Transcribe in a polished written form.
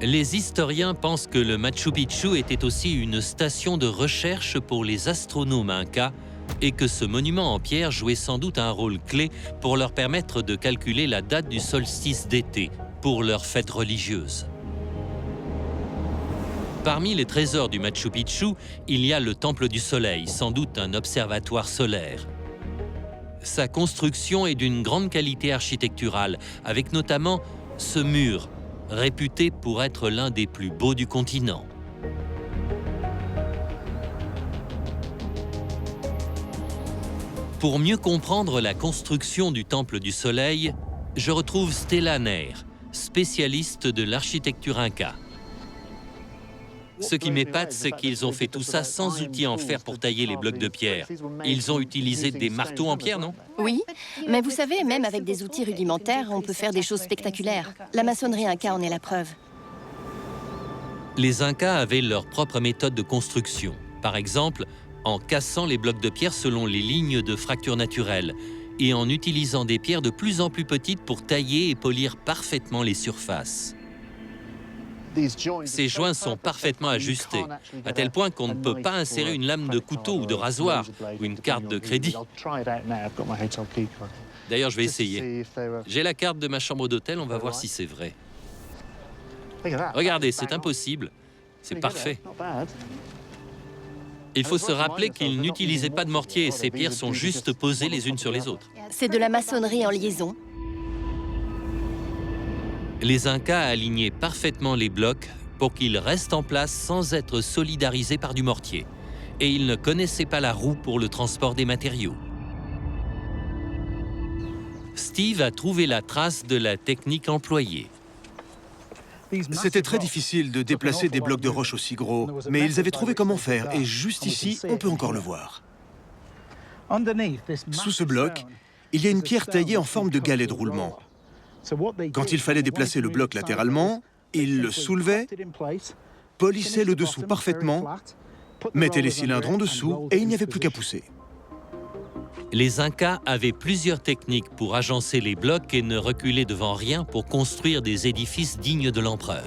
Les historiens pensent que le Machu Picchu était aussi une station de recherche pour les astronomes incas et que ce monument en pierre jouait sans doute un rôle clé pour leur permettre de calculer la date du solstice d'été pour leur fête religieuse. Parmi les trésors du Machu Picchu, il y a le Temple du Soleil, sans doute un observatoire solaire. Sa construction est d'une grande qualité architecturale, avec notamment ce mur, réputé pour être l'un des plus beaux du continent. Pour mieux comprendre la construction du Temple du Soleil, je retrouve Stella Nair, spécialiste de l'architecture inca. Ce qui m'épate, c'est qu'ils ont fait tout ça sans outils en fer pour tailler les blocs de pierre. Ils ont utilisé des marteaux en pierre, non? Oui, mais vous savez, même avec des outils rudimentaires, on peut faire des choses spectaculaires. La maçonnerie inca en est la preuve. Les Incas avaient leur propre méthode de construction. Par exemple, en cassant les blocs de pierre selon les lignes de fracture naturelle et en utilisant des pierres de plus en plus petites pour tailler et polir parfaitement les surfaces. Ces joints sont parfaitement ajustés, à tel point qu'on ne peut pas insérer une lame de couteau ou de rasoir ou une carte de crédit. D'ailleurs, je vais essayer. J'ai la carte de ma chambre d'hôtel, on va voir si c'est vrai. Regardez, c'est impossible. C'est parfait. Il faut se rappeler qu'ils n'utilisaient pas de mortier et ces pierres sont juste posées les unes sur les autres. C'est de la maçonnerie en liaison. Les Incas alignaient parfaitement les blocs pour qu'ils restent en place sans être solidarisés par du mortier. Et ils ne connaissaient pas la roue pour le transport des matériaux. Steve a trouvé la trace de la technique employée. C'était très difficile de déplacer des blocs de roche aussi gros, mais ils avaient trouvé comment faire, et juste ici, on peut encore le voir. Sous ce bloc, il y a une pierre taillée en forme de galet de roulement. Quand il fallait déplacer le bloc latéralement, ils le soulevaient, polissaient le dessous parfaitement, mettaient les cylindres en dessous et il n'y avait plus qu'à pousser. Les Incas avaient plusieurs techniques pour agencer les blocs et ne reculaient devant rien pour construire des édifices dignes de l'empereur.